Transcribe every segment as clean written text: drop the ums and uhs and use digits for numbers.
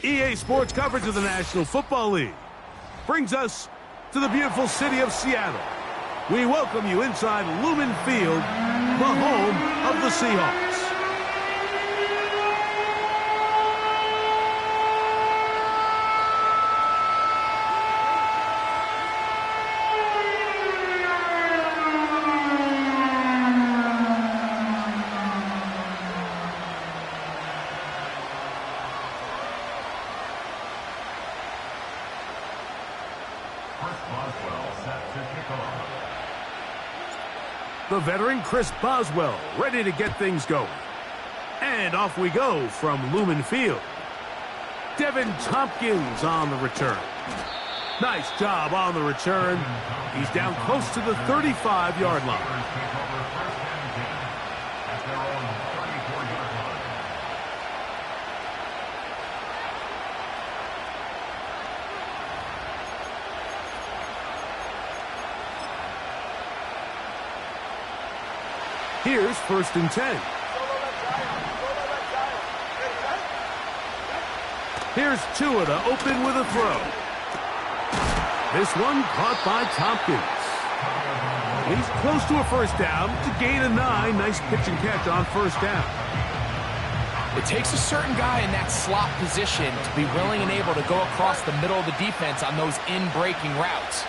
EA Sports coverage of the National Football League brings us to the beautiful city of Seattle. We welcome you inside Lumen Field, the home of the Seahawks. The veteran Chris Boswell ready to get things going. And off we go from Lumen Field. Devin Tompkins on the return. Nice job on the return. He's down close to the 35-yard line. Here's 1st and 10. Here's Tua to open with a throw. This one caught by Tompkins. He's close to a first down to gain a 9. Nice pitch and catch on 1st down. It takes a certain guy in that slot position to be willing and able to go across the middle of the defense on those in-breaking routes.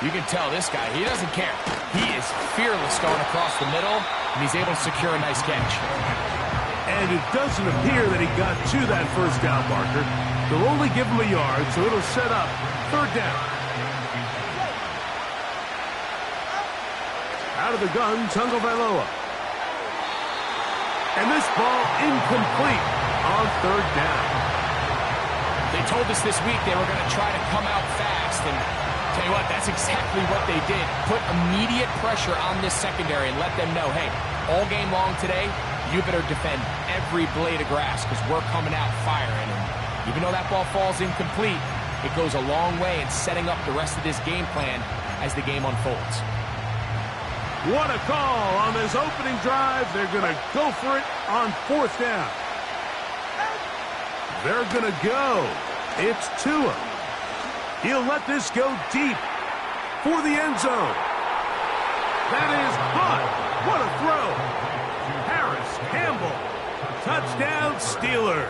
You can tell this guy, he doesn't care. He is fearless going across the middle, and he's able to secure a nice catch. And it doesn't appear that he got to that first down marker. They'll only give him a yard, so it'll set up 3rd down. Out of the gun, Tagovailoa. And this ball incomplete on 3rd down. They told us this week they were going to try to come out fast, and tell you what, that's exactly what they did. Put immediate pressure on this secondary and let them know, hey, all game long today, you better defend every blade of grass because we're coming out firing. And even though that ball falls incomplete, it goes a long way in setting up the rest of this game plan as the game unfolds. What a call on this opening drive. They're going to go for it on 4th down. They're going to go. It's Tua. He'll let this go deep for the end zone. That is caught. What a throw. Harris Campbell. Touchdown Steelers.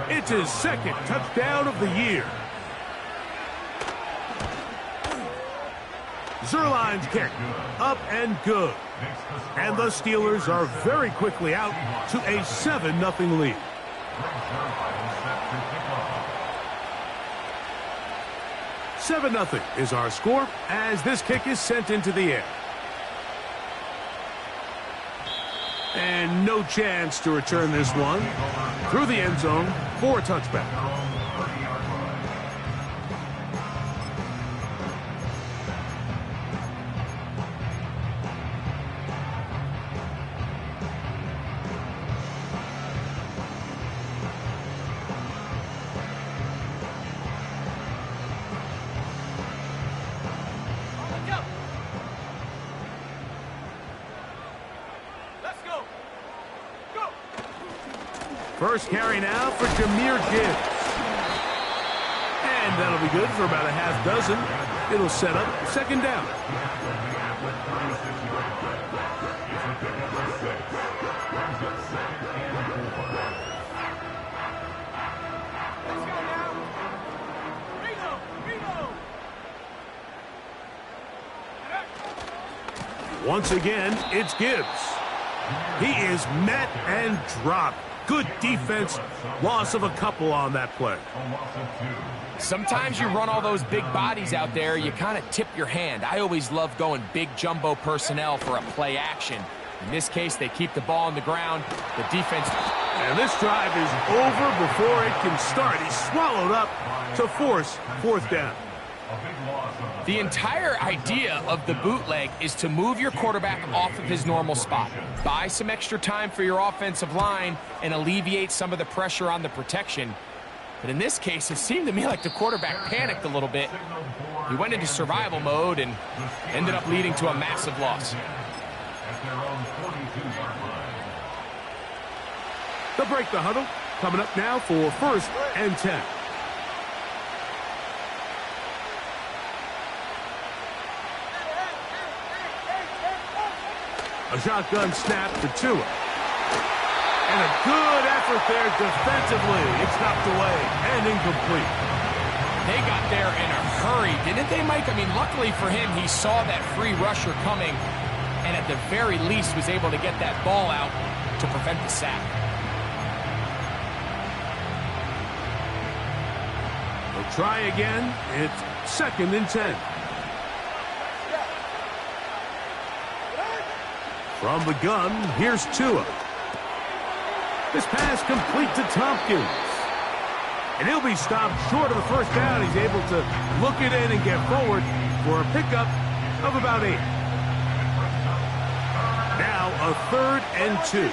It's his 2nd touchdown of the year. Zerline's kick. Up and good. And the Steelers are very quickly out to a 7-0 lead. Seven 0 is our score as this kick is sent into the air. And no chance to return this one through the end zone for a touchback. First carry now for Jahmyr Gibbs. And that'll be good for about a half dozen. It'll set up 2nd down. Once again, it's Gibbs. He is met and dropped. Good defense. Loss of a couple on that play. Sometimes you run all those big bodies out there, you kind of tip your hand. I always love going big jumbo personnel for a play action. In this case, they keep the ball on the ground. The defense... And this drive is over before it can start. He's swallowed up to force 4th down. The entire idea of the bootleg is to move your quarterback off of his normal spot. Buy some extra time for your offensive line and alleviate some of the pressure on the protection. But in this case, it seemed to me like the quarterback panicked a little bit. He went into survival mode and ended up leading to a massive loss. They'll break the huddle. Coming up now for 1st and 10. A shotgun snap to Tua. And a good effort there defensively. It's knocked away and incomplete. They got there in a hurry, didn't they, Mike? I mean, luckily for him, he saw that free rusher coming and at the very least was able to get that ball out to prevent the sack. They'll try again. It's 2nd and 10. From the gun, here's Tua. This pass complete to Tompkins. And he'll be stopped short of the 1st down. He's able to look it in and get forward for a pickup of about 8. Now a 3rd and 2.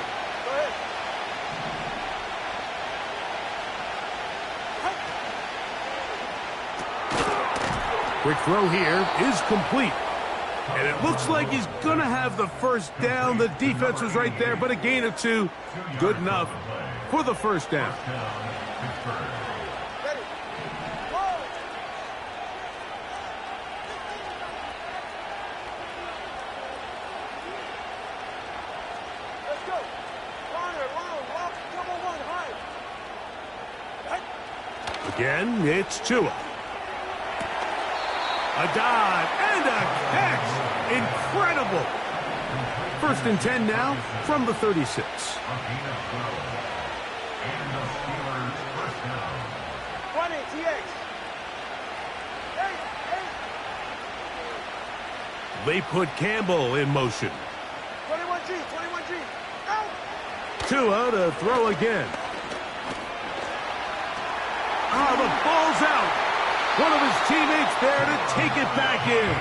Quick throw here is complete. And it looks like he's going to have the 1st down. The defense was right there, but a gain of 2. Good enough for the 1st down. Again, it's Tua. A dive and a catch. Incredible. 1st and 10 now from the 36. They put Campbell in motion. 21G. Out. Tua to throw again. Ah, the ball's out. One of his teammates there to take it back in.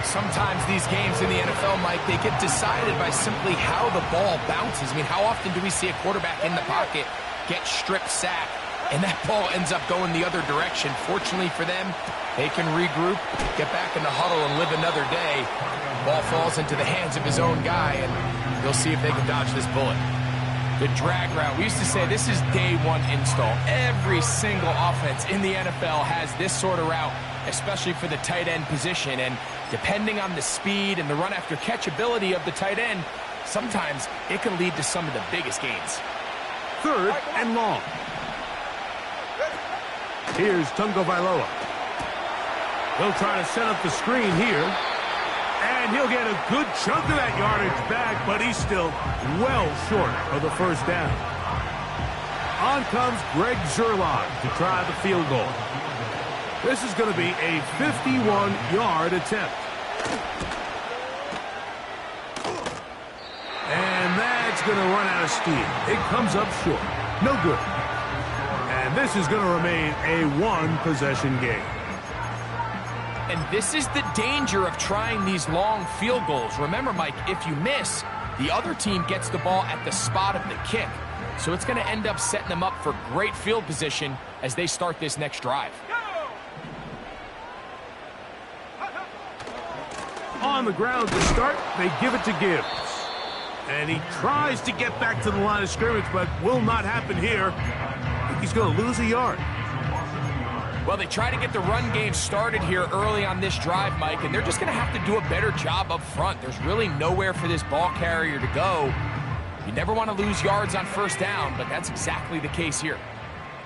Sometimes these games in the NFL, Mike, they get decided by simply how the ball bounces. I mean, how often do we see a quarterback in the pocket get strip sacked, and that ball ends up going the other direction? Fortunately for them, they can regroup, get back in the huddle, and live another day. Ball falls into the hands of his own guy, and they'll see if they can dodge this bullet. The drag route. We used to say this is day 1 install. Every single offense in the NFL has this sort of route, especially for the tight end position. And depending on the speed and the run after catch ability of the tight end, sometimes it can lead to some of the biggest gains. 3rd and long. Here's Tungo Vailoa. He'll try to set up the screen here. And he'll get a good chunk of that yardage back, but he's still well short of the 1st down. On comes Greg Zerline to try the field goal. This is going to be a 51-yard attempt. And that's going to run out of steam. It comes up short. No good. And this is going to remain a 1-possession game. And this is the danger of trying these long field goals. Remember, Mike, if you miss, the other team gets the ball at the spot of the kick. So it's going to end up setting them up for great field position as they start this next drive. On the ground to start, they give it to Gibbs. And he tries to get back to the line of scrimmage, but will not happen here. I think he's going to lose a yard. Well, they try to get the run game started here early on this drive, Mike, and they're just going to have to do a better job up front. There's really nowhere for this ball carrier to go. You never want to lose yards on 1st down, but that's exactly the case here.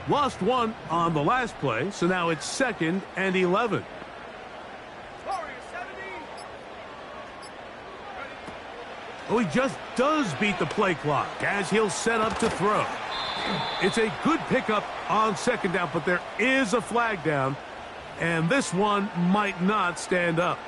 Lost 1 on the last play, so now it's 2nd and 11. Oh, he just does beat the play clock as he'll set up to throw. It's a good pickup on 2nd down, but there is a flag down, and this one might not stand up.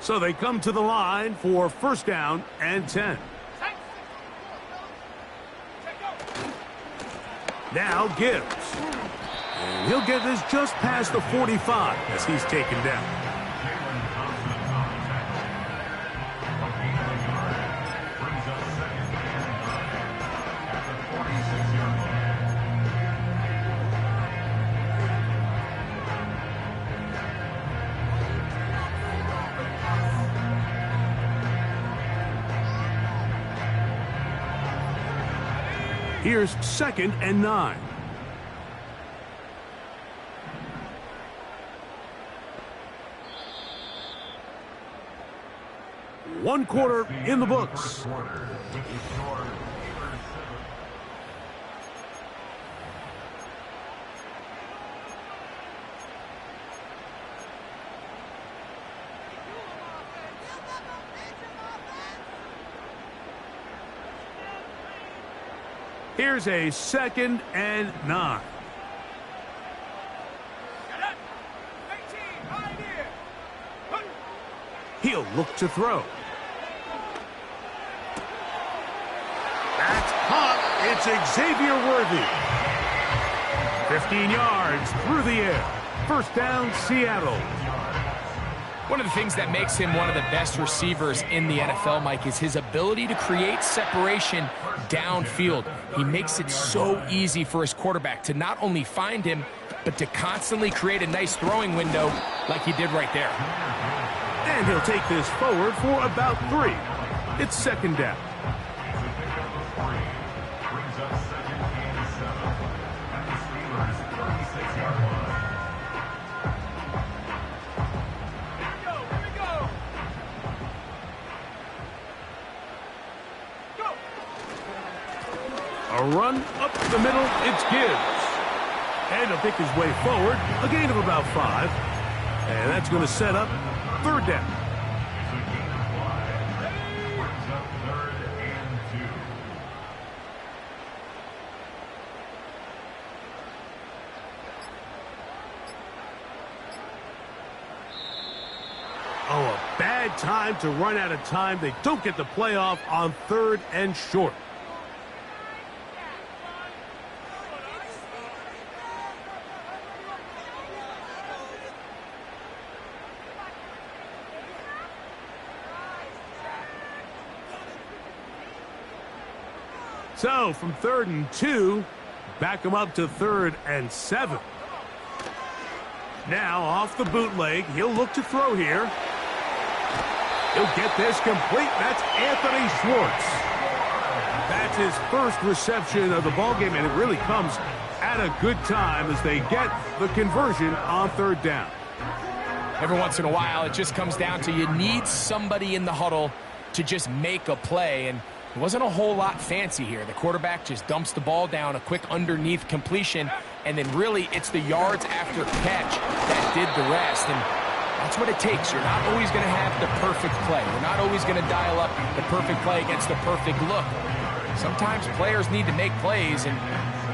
So they come to the line for first down and 10. Now Gibbs. And he'll get this just past the 45 as he's taken down. Here's 2nd and 9. One quarter in the books. Here's a 2nd and 9. He'll look to throw. That's hot. It's Xavier Worthy. 15 yards through the air. First down, Seattle. One of the things that makes him one of the best receivers in the NFL, Mike, is his ability to create separation downfield. He makes it so easy for his quarterback to not only find him, but to constantly create a nice throwing window like he did right there. And he'll take this forward for about 3. It's 2nd down. A run up the middle, it's Gibbs. And he'll pick his way forward, a gain of about 5. And that's going to set up 3rd down. Oh, a bad time to run out of time. They don't get the playoff on 3rd and short. So, from 3rd and 2, back him up to 3rd and 7. Now, off the bootleg, he'll look to throw here. He'll get this complete. That's Anthony Schwartz. That's his first reception of the ballgame, and it really comes at a good time as they get the conversion on 3rd down. Every once in a while, it just comes down to you need somebody in the huddle to just make a play, and it wasn't a whole lot fancy here. The quarterback just dumps the ball down, a quick underneath completion, and then really it's the yards after catch that did the rest. And that's what it takes. You're not always going to have the perfect play. You're not always going to dial up the perfect play against the perfect look. Sometimes players need to make plays, and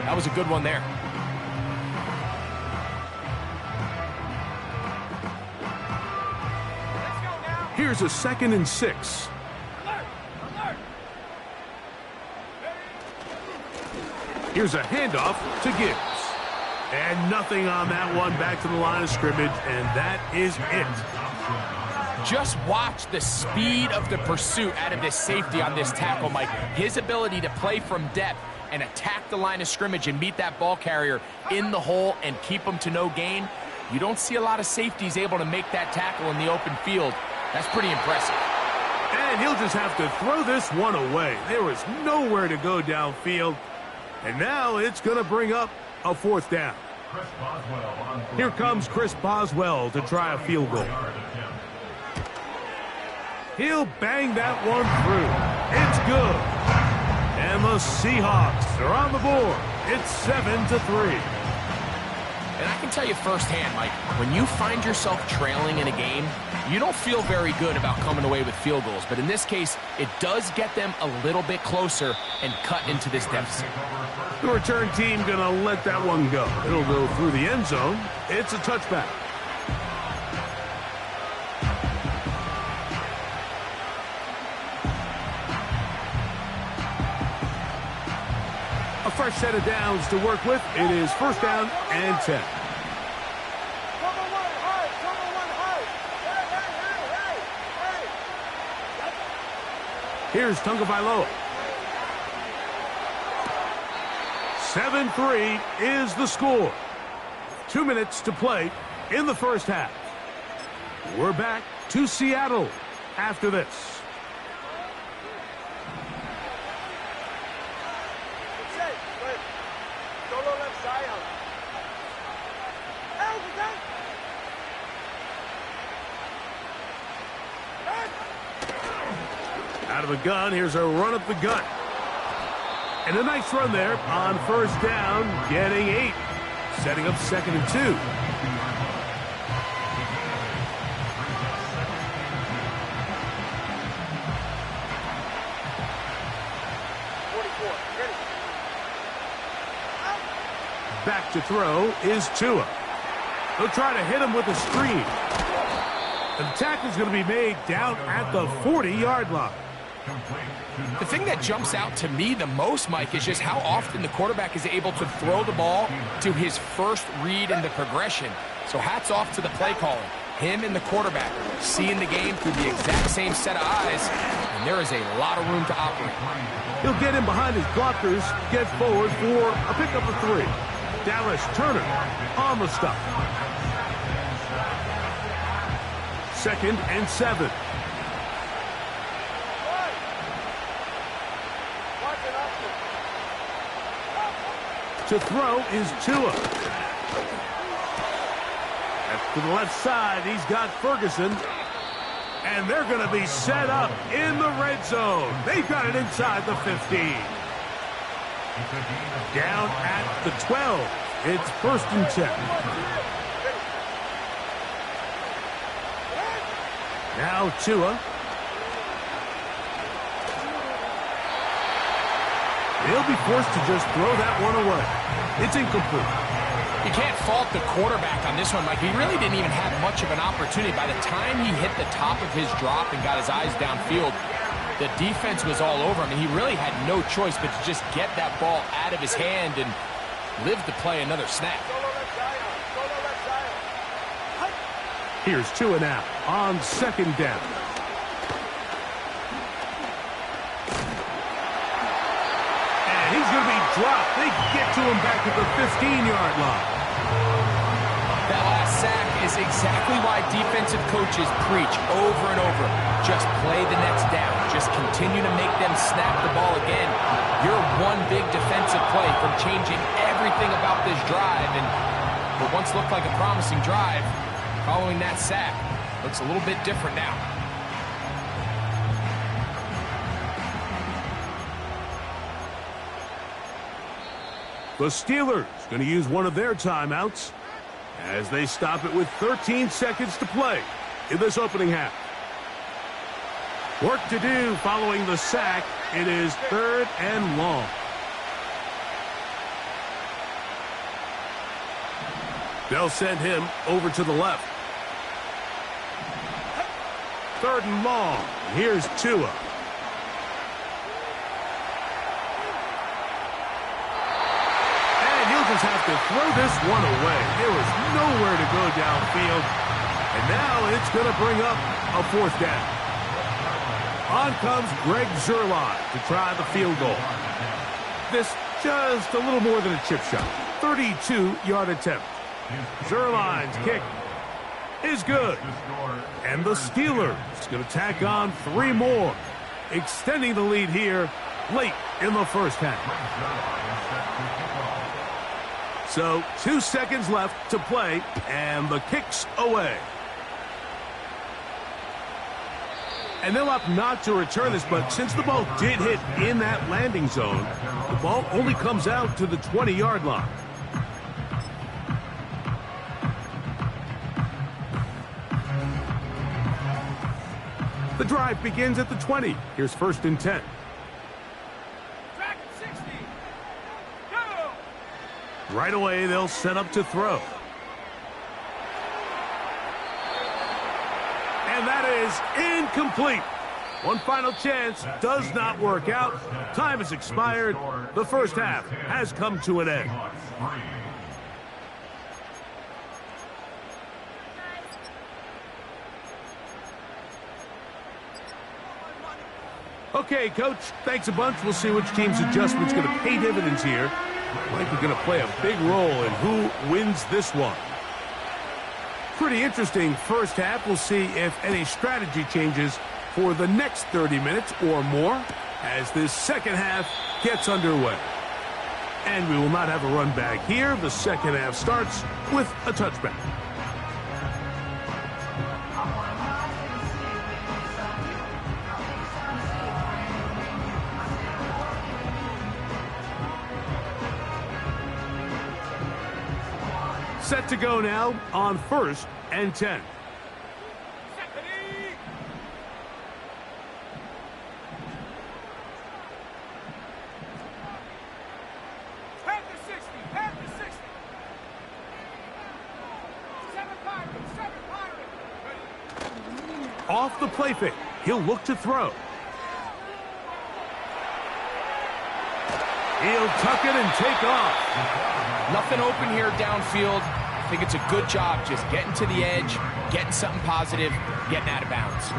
that was a good one there. Here's a 2nd and 6. Here's a handoff to Gibbs. And nothing on that one, back to the line of scrimmage, and that is it. Just watch the speed of the pursuit out of this safety on this tackle, Mike. His ability to play from depth and attack the line of scrimmage and meet that ball carrier in the hole and keep him to no gain. You don't see a lot of safeties able to make that tackle in the open field. That's pretty impressive. And he'll just have to throw this one away. There was nowhere to go downfield. And now it's going to bring up a 4th down. Here comes Chris Boswell to try a field goal. He'll bang that one through. It's good. And the Seahawks are on the board. It's 7-3. And I can tell you firsthand, Mike, when you find yourself trailing in a game, you don't feel very good about coming away with field goals. But in this case, it does get them a little bit closer and cut into this deficit. The return team going to let that one go. It'll go through the end zone. It's a touchback. fresh set of downs to work with. It is first down and 10. Cover one high. Cover one high. Hey. Here's Tagovailoa. 7-3 is the score. 2 minutes to play in the first half. We're back to Seattle after this. Out of the gun, here's a run up the gut. And a nice run there on first down, getting 8. Setting up 2nd and 2. 44. Ready. Back to throw is Tua. They'll try to hit him with a screen. The tackle's going to be made down at the 40-yard line. The thing that jumps out to me the most, Mike, is just how often the quarterback is able to throw the ball to his first read in the progression. So hats off to the play calling. Him and the quarterback seeing the game through the exact same set of eyes, and there is a lot of room to operate. He'll get in behind his blockers, get forward for a pickup of 3. Dallas Turner on the stop. 2nd and 7. To throw is Tua. To the left side, he's got Ferguson. And they're going to be set up in the red zone. They've got it inside the 15. Down at the 12. It's 1st and 10. Now Tua. He'll be forced to just throw that one away. It's incomplete. You can't fault the quarterback on this one, Mike. He really didn't even have much of an opportunity. By the time he hit the top of his drop and got his eyes downfield, the defense was all over him. He really had no choice but to just get that ball out of his hand and live to play another snap. Here's Tua now on 2nd down. He's going to be dropped. They get to him back at the 15-yard line. That last sack is exactly why defensive coaches preach over and over. Just play the next down. Just continue to make them snap the ball again. You're one big defensive play from changing everything about this drive. And what once looked like a promising drive, following that sack, looks a little bit different now. The Steelers going to use one of their timeouts as they stop it with 13 seconds to play in this opening half. Work to do following the sack. It is 3rd and long. They'll send him over to the left. 3rd and long. Here's Tua. Just have to throw this one away. There was nowhere to go downfield. And now it's going to bring up a 4th down. On comes Greg Zuerlein to try the field goal. This just a little more than a chip shot. 32-yard attempt. Zuerlein's kick is good. And the Steelers going to tack on 3 more, extending the lead here late in the first half. So 2 seconds left to play, and the kick's away. And they'll opt not to return this, but since the ball did hit in that landing zone, the ball only comes out to the 20-yard line. The drive begins at the 20. Here's 1st and 10. Right away, they'll set up to throw. And that is incomplete. One final chance does not work out. Time has expired. The first half has come to an end. Okay, Coach, thanks a bunch. We'll see which team's adjustment's going to pay dividends here. Likely going to play a big role in who wins this one. Pretty interesting first half. We'll see if any strategy changes for the next 30 minutes or more as this second half gets underway. And we will not have a run back here. The second half starts with a touchback. Set to go now on 1st and 10. Off the play fake, he'll look to throw. He'll tuck it and take off. Nothing open here downfield. I think it's a good job just getting to the edge, getting something positive, getting out of bounds.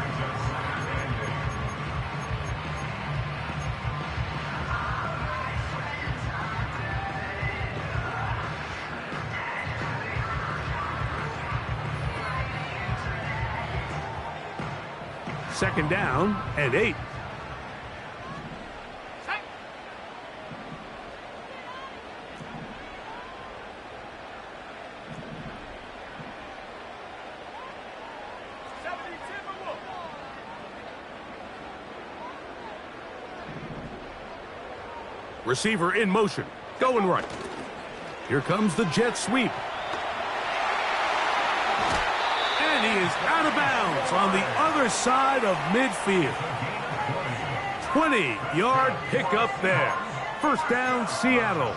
Second down and 8. Receiver in motion, going right. Here comes the jet sweep. And he is out of bounds on the other side of midfield. 20-yard pickup there. First down, Seattle.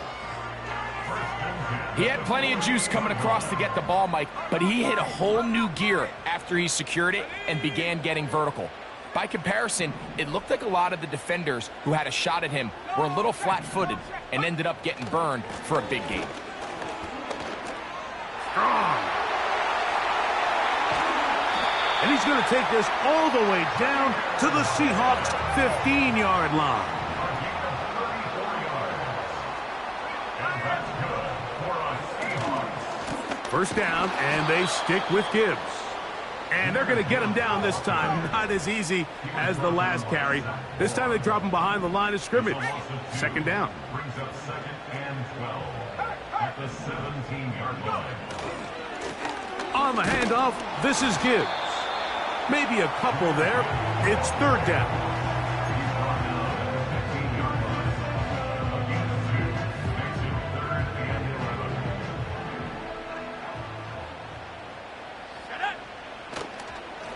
He had plenty of juice coming across to get the ball, Mike, but he hit a whole new gear after he secured it and began getting vertical. By comparison, it looked like a lot of the defenders who had a shot at him were a little flat-footed and ended up getting burned for a big gain. Strong. And he's going to take this all the way down to the Seahawks' 15-yard line. First down, and they stick with Gibbs. And they're going to get him down this time. Not as easy as the last carry. This time they drop him behind the line of scrimmage. Second down. Brings up 2nd and 12 at the 17-yard line. On the handoff, this is Gibbs. Maybe a couple there. It's 3rd down.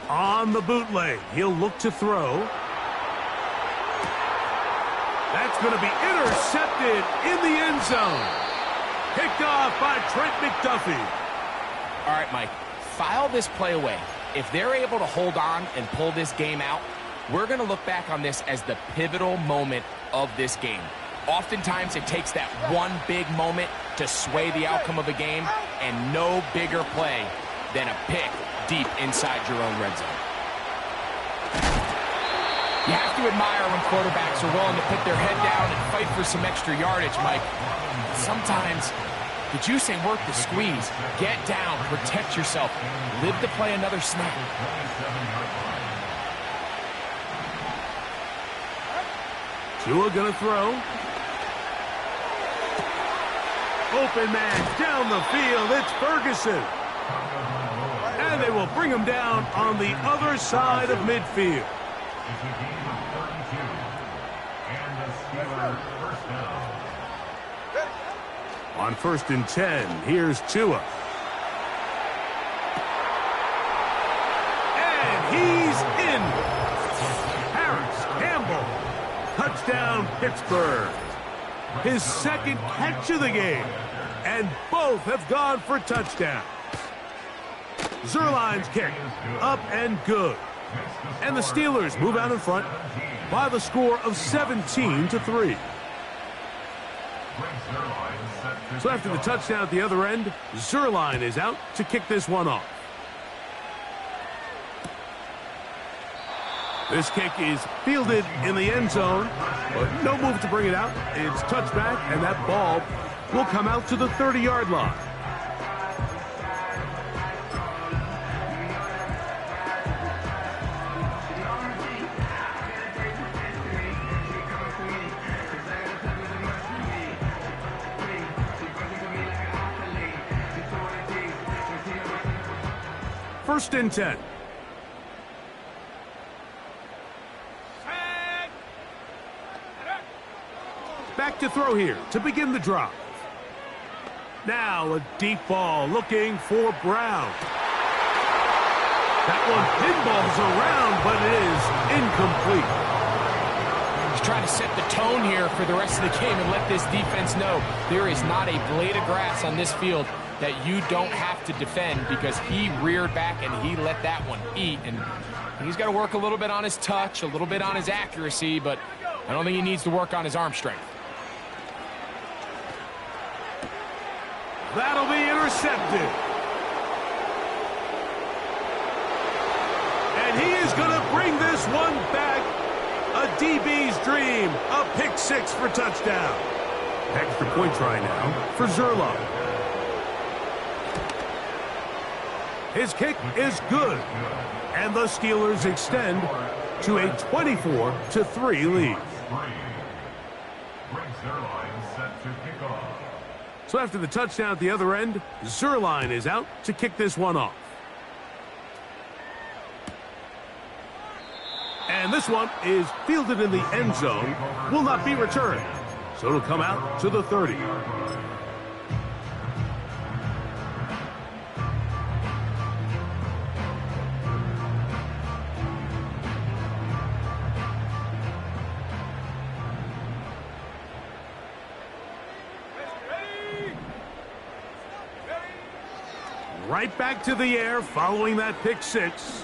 On the bootleg, he'll look to throw. That's going to be intercepted in the end zone. Picked off by Trent McDuffie. All right, Mike, file this play away. If they're able to hold on and pull this game out, we're going to look back on this as the pivotal moment of this game. Oftentimes, it takes that one big moment to sway the outcome of a game, and no bigger play than a pick deep inside your own red zone. You have to admire when quarterbacks are willing to put their head down and fight for some extra yardage, Mike. Sometimes the juice ain't worth the squeeze. Get down, protect yourself, live to play another snap. Tua gonna throw. Open man down the field. It's Ferguson. And they will bring him down on the other side of midfield. On 1st and 10, here's Tua. And he's in. Harris, Campbell. Touchdown, Pittsburgh. His 2nd catch of the game. And both have gone for touchdowns. Zerline's kick, up and good. And the Steelers move out in front by the score of 17-3. So after the touchdown at the other end, Zuerlein is out to kick this one off. This kick is fielded in the end zone, but no move to bring it out. It's touchback, and that ball will come out to the 30-yard line. First and 10. Back to throw here to begin the drive. Now a deep ball looking for Brown. That one pinballs around, but it is incomplete. He's trying to set the tone here for the rest of the game and let this defense know there is not a blade of grass on this field that you don't have to defend, because he reared back and he let that one eat. And he's got to work a little bit on his touch, a little bit on his accuracy, but I don't think he needs to work on his arm strength. That'll be intercepted. And he is going to bring this one back. A DB's dream. A pick six for touchdown. Extra point try now for Zuerlein. His kick is good. And the Steelers extend to a 24-3 lead. So after the touchdown at the other end, Zuerlein is out to kick this one off. And this one is fielded in the end zone, will not be returned. So it'll come out to the 30. Right back to the air following that pick six.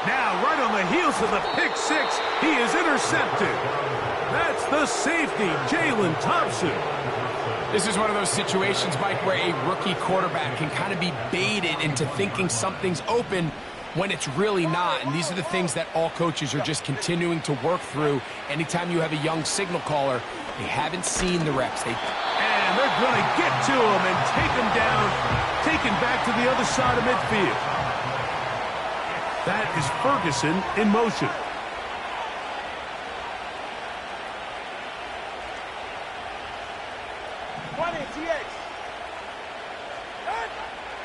Now, right on the heels of the pick six, he is intercepted. That's the safety, Jalen Thompson. This is one of those situations, Mike, where a rookie quarterback can kind of be baited into thinking something's open when it's really not. And these are the things that all coaches are just continuing to work through. Anytime you have a young signal caller, they haven't seen the reps. And they're going to get to him and take him down, taken back to the other side of midfield. That is Ferguson in motion.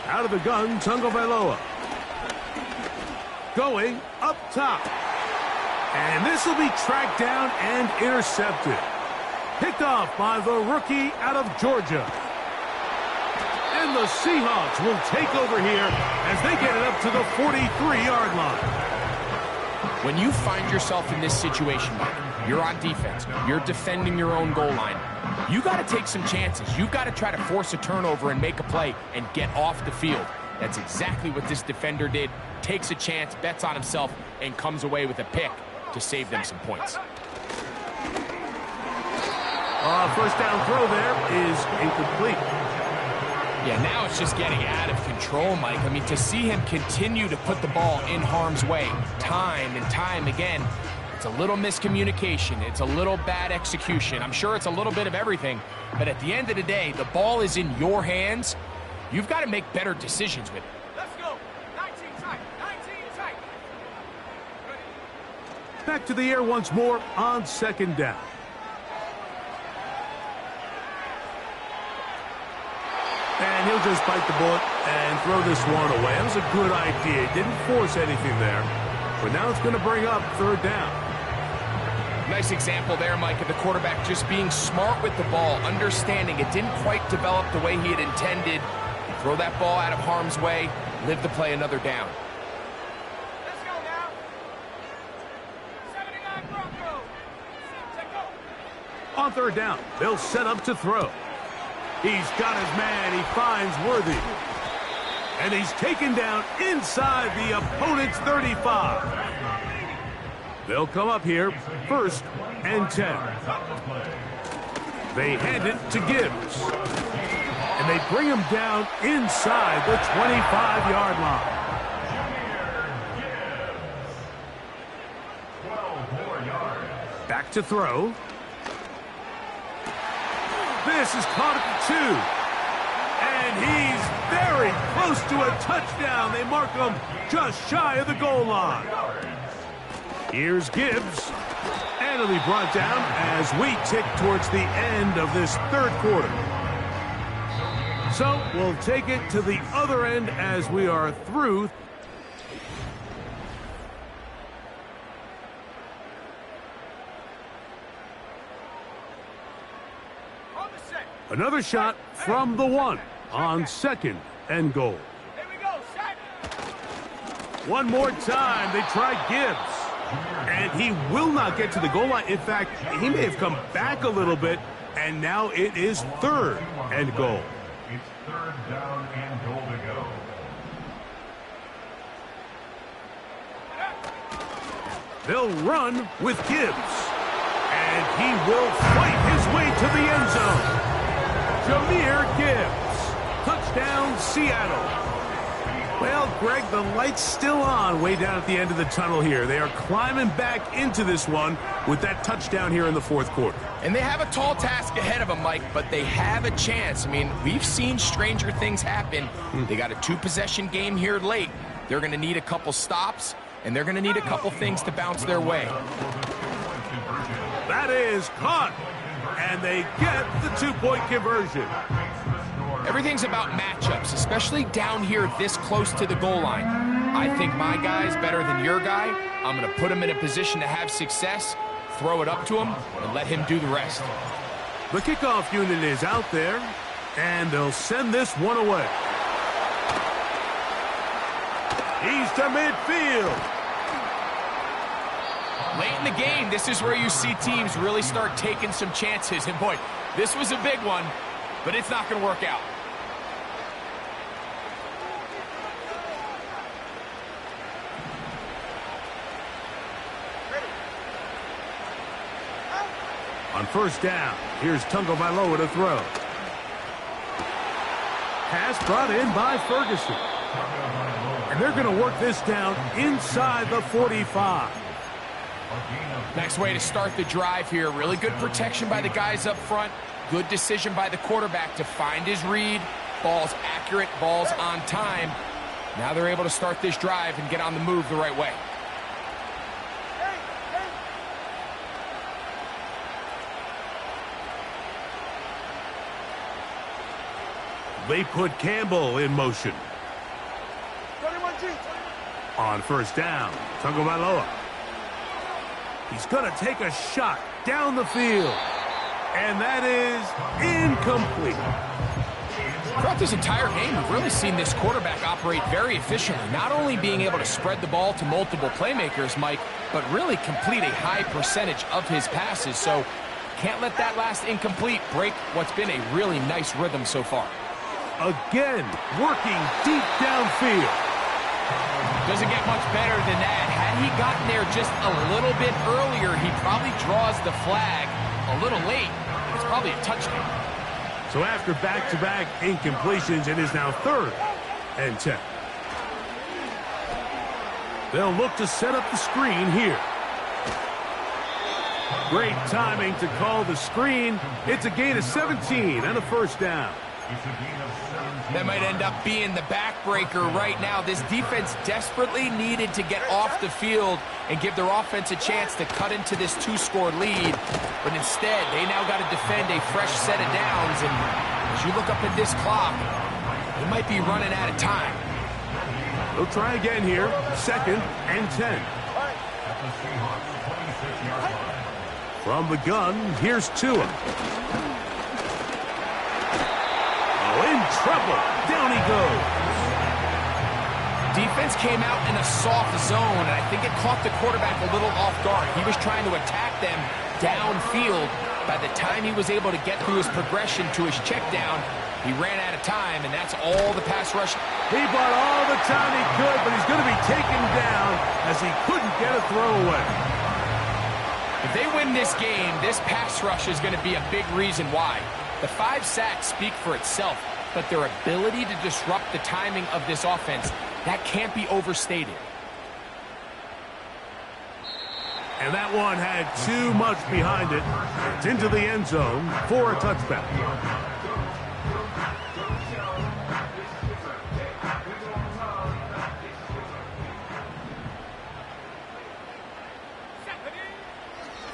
Out of the gun, Tagovailoa. Going up top. And this will be tracked down and intercepted. Picked off by the rookie out of Georgia. And the Seahawks will take over here as they get it up to the 43-yard line. When you find yourself in this situation, Mike, you're on defense, you're defending your own goal line, you got to take some chances. You've got to try to force a turnover and make a play and get off the field. That's exactly what this defender did. Takes a chance, bets on himself, and comes away with a pick to save them some points. First down throw there is incomplete. Yeah, now it's just getting out of control, Mike. I mean, to see him continue to put the ball in harm's way time and time again, it's a little miscommunication. It's a little bad execution. I'm sure it's a little bit of everything, but at the end of the day, the ball is in your hands. You've got to make better decisions with it. Let's go. 19 tight. 19 tight. Back to the air once more on second down. And he'll just bite the bullet and throw this one away. That was a good idea. He didn't force anything there. But now it's going to bring up third down. Nice example there, Mike, of the quarterback just being smart with the ball, understanding it didn't quite develop the way he had intended. Throw that ball out of harm's way, live to play another down. Let's go now. 79 Broncos. Take go. On third down, they'll set up to throw. He's got his man. He finds Worthy. And he's taken down inside the opponent's 35. They'll come up here, 1st and 10. They hand it to Gibbs. And they bring him down inside the 25-yard line. Back to throw. This is caught at the 2. And he's very close to a touchdown. They mark him just shy of the goal line. Here's Gibbs. And he'll be brought down as we tick towards the end of this 3rd quarter. So we'll take it to the other end as we are through. Another shot from the 1 on 2nd and goal. Here we go, set. One more time, they try Gibbs. And he will not get to the goal line. In fact, he may have come back a little bit, and now it is 3rd and goal. It's 3rd down and goal to go. They'll run with Gibbs. And he will fight his way to the end zone. Jahmyr Gibbs. Touchdown, Seattle. Well, Greg, the light's still on way down at the end of the tunnel here. They are climbing back into this one with that touchdown here in the 4th quarter. And they have a tall task ahead of them, Mike, but they have a chance. I mean, we've seen stranger things happen. They got a 2-possession game here late. They're going to need a couple stops, and they're going to need a couple things to bounce their way. That is caught, and they get the 2-point conversion. Everything's about matchups, especially down here this close to the goal line. I think my guy's better than your guy. I'm going to put him in a position to have success, throw it up to him, and let him do the rest. The kickoff unit is out there, and they'll send this one away. He's to midfield. Late in the game, this is where you see teams really start taking some chances. And boy, this was a big one, but it's not going to work out. On 1st down, here's Tagovailoa to throw. Pass brought in by Ferguson. And they're going to work this down inside the 45. Nice way to start the drive here. Really good protection by the guys up front. Good decision by the quarterback to find his read. Ball's accurate, ball's on time. Now they're able to start this drive and get on the move the right way. They put Campbell in motion. 21G. On 1st down, Tagovailoa. He's going to take a shot down the field. And that is incomplete. Throughout this entire game, we've really seen this quarterback operate very efficiently. Not only being able to spread the ball to multiple playmakers, Mike, but really complete a high percentage of his passes. So can't let that last incomplete break what's been a really nice rhythm so far. Again, working deep downfield. Doesn't get much better than that. Had he gotten there just a little bit earlier, he probably draws the flag a little late. It's probably a touchdown. So after back-to-back incompletions, it is now 3rd and 10. They'll look to set up the screen here. Great timing to call the screen. It's a gain of 17 and a 1st down. That might end up being the backbreaker right now. This defense desperately needed to get off the field and give their offense a chance to cut into this 2-score lead. But instead, they now got to defend a fresh set of downs. And as you look up at this clock, they might be running out of time. They'll try again here. 2nd and 10. From the gun, here's Tua. In trouble. Down he goes. Defense came out in a soft zone, and I think it caught the quarterback a little off guard. He was trying to attack them downfield. By the time he was able to get through his progression to his check down, He ran out of time, and that's all the pass rush. He bought all the time he could, but he's going to be taken down as he couldn't get a throwaway. If they win this game, this pass rush is going to be a big reason why. The 5 sacks speak for itself, but their ability to disrupt the timing of this offense, that can't be overstated. And that one had too much behind it. It's into the end zone for a touchback.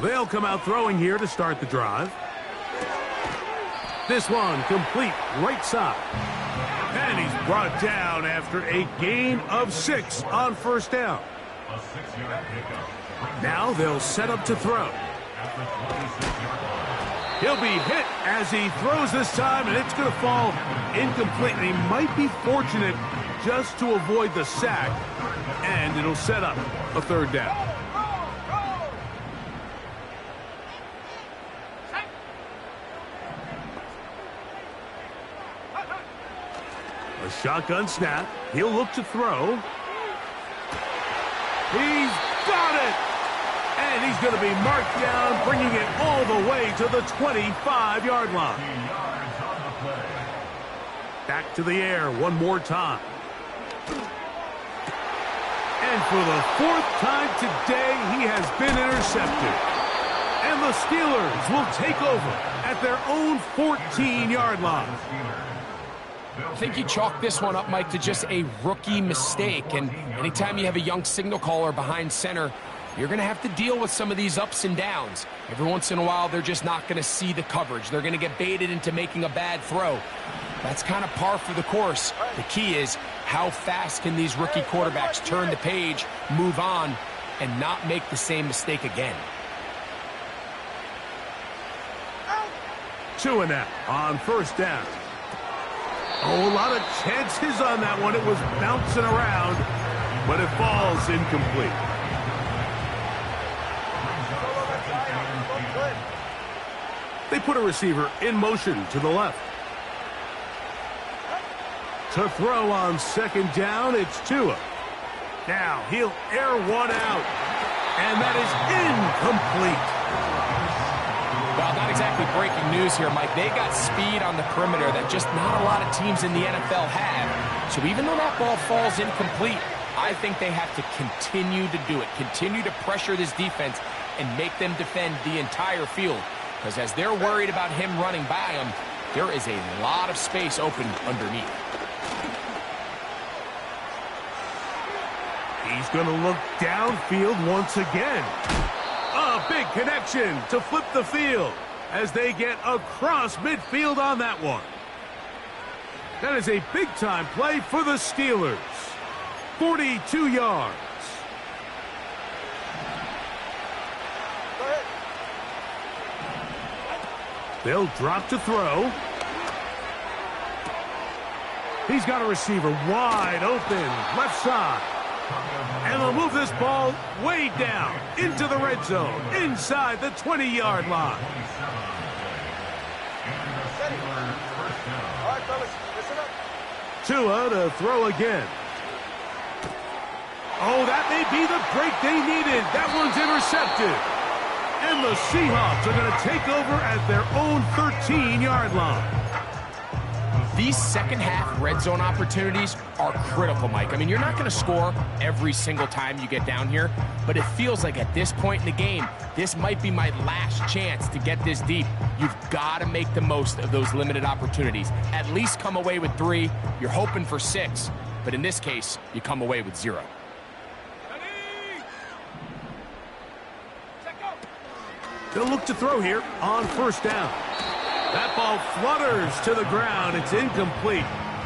They'll come out throwing here to start the drive. This one complete right side. And he's brought down after a gain of 6 on first down. A 6-yard pickup. Now they'll set up to throw. He'll be hit as he throws this time, and it's going to fall incomplete. And he might be fortunate just to avoid the sack, and it'll set up a third down. A shotgun snap. He'll look to throw. He's got it! And he's going to be marked down, bringing it all the way to the 25-yard line. Back to the air one more time. And for the 4th time today, he has been intercepted. And the Steelers will take over at their own 14-yard line. I think you chalk this one up, Mike, to just a rookie mistake. And anytime you have a young signal caller behind center, you're going to have to deal with some of these ups and downs. Every once in a while, they're just not going to see the coverage. They're going to get baited into making a bad throw. That's kind of par for the course. The key is how fast can these rookie quarterbacks turn the page, move on, and not make the same mistake again. 2 and out on first down. Oh, a lot of chances on that one. It was bouncing around, but it falls incomplete. They put a receiver in motion to the left. To throw on second down, it's Tua. Now he'll air one out, and that is incomplete. Well, not exactly breaking news here, Mike. They got speed on the perimeter that just not a lot of teams in the NFL have. So even though that ball falls incomplete, I think they have to continue to do it, continue to pressure this defense and make them defend the entire field. Because as they're worried about him running by them, there is a lot of space open underneath. He's going to look downfield once again. A big connection to flip the field as they get across midfield on that one. That is a big-time play for the Steelers. 42 yards. They'll drop to throw. He's got a receiver wide open, left side. And they'll move this ball way down into the red zone, inside the 20-yard line. All right, fellas, listen up. Tua to throw again. Oh, that may be the break they needed. That one's intercepted. And the Seahawks are going to take over at their own 13-yard line. These second-half red zone opportunities are critical, Mike. I mean, you're not going to score every single time you get down here, but it feels like at this point in the game, this might be my last chance to get this deep. You've got to make the most of those limited opportunities. At least come away with 3. You're hoping for 6, but in this case, you come away with 0. They'll look to throw here on first down. That ball flutters to the ground. It's incomplete.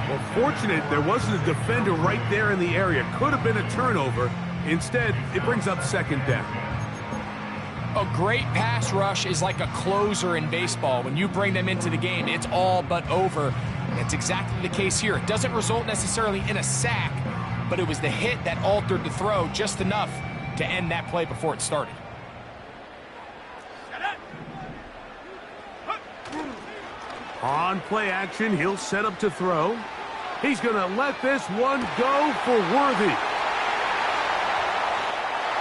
Well, fortunate there wasn't a defender right there in the area. Could have been a turnover. Instead, it brings up second down. A great pass rush is like a closer in baseball. When you bring them into the game, it's all but over. That's exactly the case here. It doesn't result necessarily in a sack, but it was the hit that altered the throw just enough to end that play before it started. On play action, he'll set up to throw. He's going to let this one go for Worthy.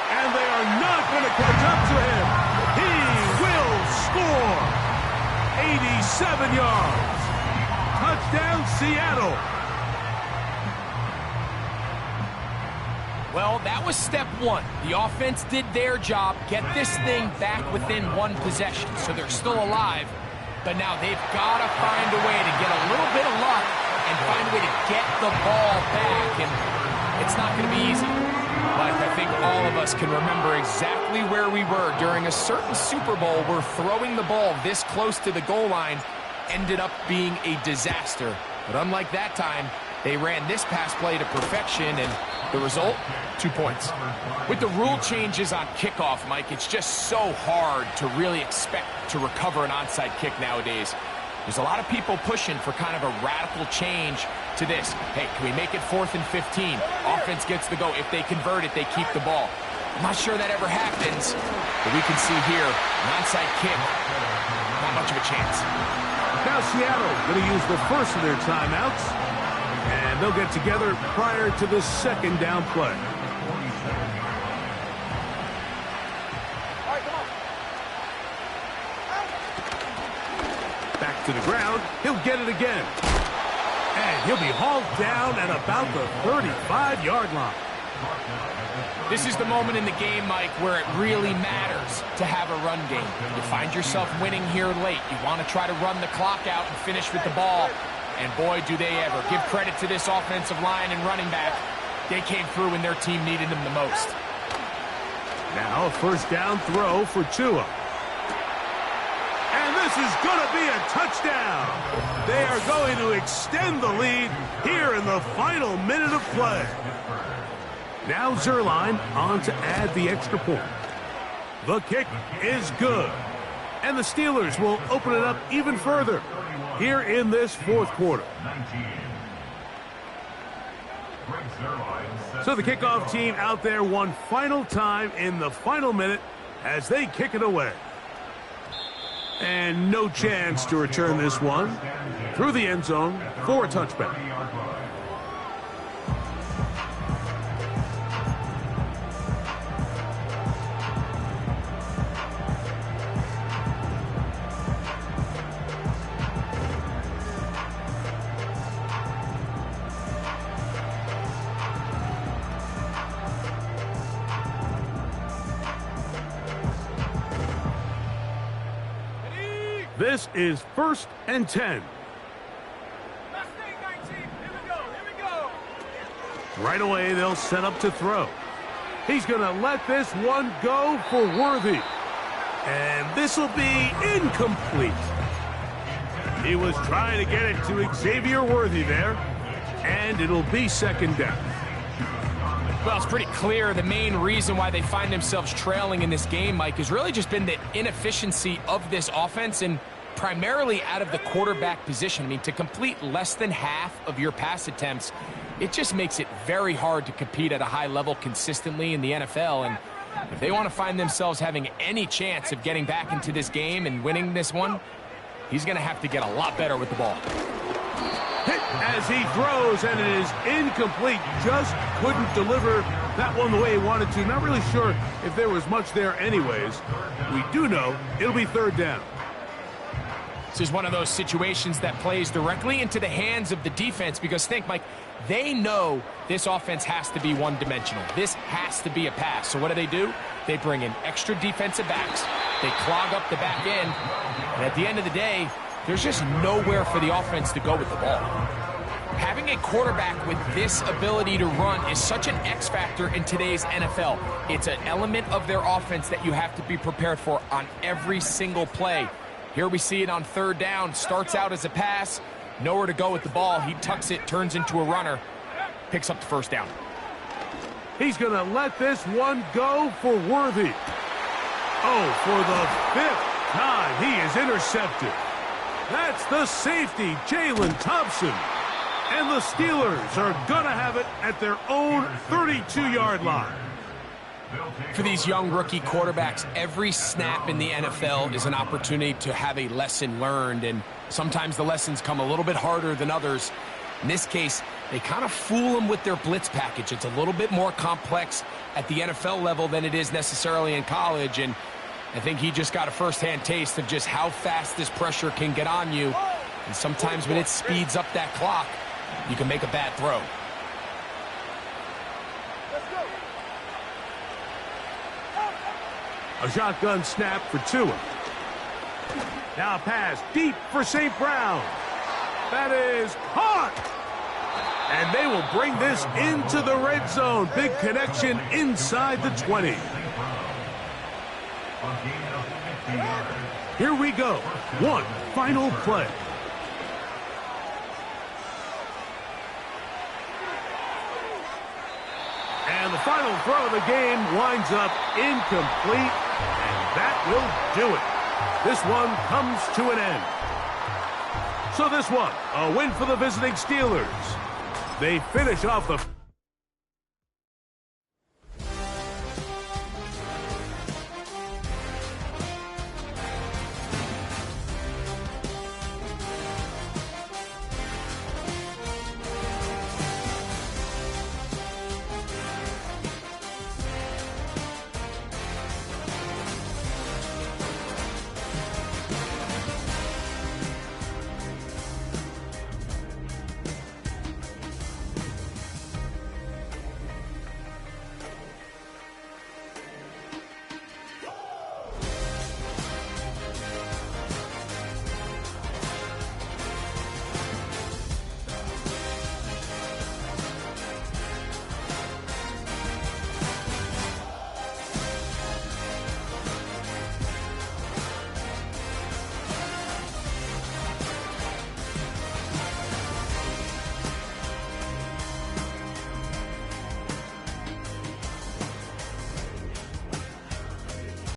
And they are not going to catch up to him. He will score. 87 yards. Touchdown, Seattle. Well, that was step one. The offense did their job, get this thing back within one possession, so they're still alive. But now they've got to find a way to get a little bit of luck and find a way to get the ball back, and it's not going to be easy. But I think all of us can remember exactly where we were during a certain Super Bowl where throwing the ball this close to the goal line ended up being a disaster. But unlike that time, they ran this pass play to perfection, and the result, 2 points. With the rule changes on kickoff, Mike, it's just so hard to really expect to recover an onside kick nowadays. There's a lot of people pushing for kind of a radical change to this. Hey, can we make it 4th and 15? Offense gets the go. If they convert it, they keep the ball. I'm not sure that ever happens, but we can see here, an onside kick, not much of a chance. Now Seattle going to use the first of their timeouts, and they'll get together prior to the second down play. Back to the ground. He'll get it again. And he'll be hauled down at about the 35-yard line. This is the moment in the game, Mike, where it really matters to have a run game. You find yourself winning here late. You want to try to run the clock out and finish with the ball. And boy, do they ever. Give credit to this offensive line and running back. They came through when their team needed them the most. Now a first down throw for Tua. And this is going to be a touchdown. They are going to extend the lead here in the final minute of play. Now Zerline on to add the extra point. The kick is good. And the Steelers will open it up even further here in this fourth quarter. So the kickoff team out there one final time in the final minute as they kick it away. And no chance to return this one through the end zone for a touchback. This is 1st and 10. Right away, they'll set up to throw. He's going to let this one go for Worthy. And this will be incomplete. He was trying to get it to Xavier Worthy there. And it'll be second down. Well, it's pretty clear the main reason why they find themselves trailing in this game, Mike, has really just been the inefficiency of this offense and primarily out of the quarterback position. I mean, to complete less than half of your pass attempts, it just makes it very hard to compete at a high level consistently in the NFL. And if they want to find themselves having any chance of getting back into this game and winning this one, he's going to have to get a lot better with the ball. Hit as he throws, and it is incomplete. Just couldn't deliver that one the way he wanted to. Not really sure if there was much there anyways. We do know it'll be third down. This is one of those situations that plays directly into the hands of the defense because think, Mike, they know this offense has to be one-dimensional. This has to be a pass. So what do? They bring in extra defensive backs. They clog up the back end. And at the end of the day, there's just nowhere for the offense to go with the ball. Having a quarterback with this ability to run is such an X factor in today's NFL. It's an element of their offense that you have to be prepared for on every single play. Here we see it on third down. Starts out as a pass. Nowhere to go with the ball. He tucks it, turns into a runner. Picks up the first down. He's going to let this one go for Worthy. Oh, for the 5th time, he is intercepted. That's the safety, Jalen Thompson. And the Steelers are going to have it at their own 32-yard line. For these young rookie quarterbacks, every snap in the NFL is an opportunity to have a lesson learned. And Sometimes the lessons come a little bit harder than others. In this case, they kind of fool them with their blitz package. It's a little bit more complex at the NFL level than it is necessarily in college, and I think he just got a first-hand taste of just how fast this pressure can get on you. And sometimes when it speeds up that clock, you can make a bad throw. A shotgun snap for Tua. Now pass deep for St. Brown. That is caught. And they will bring this into the red zone. Big connection inside the 20. Here we go. One final play. And the final throw of the game winds up incomplete. And that will do it. This one comes to an end. So this one, a win for the visiting Steelers. They finish off the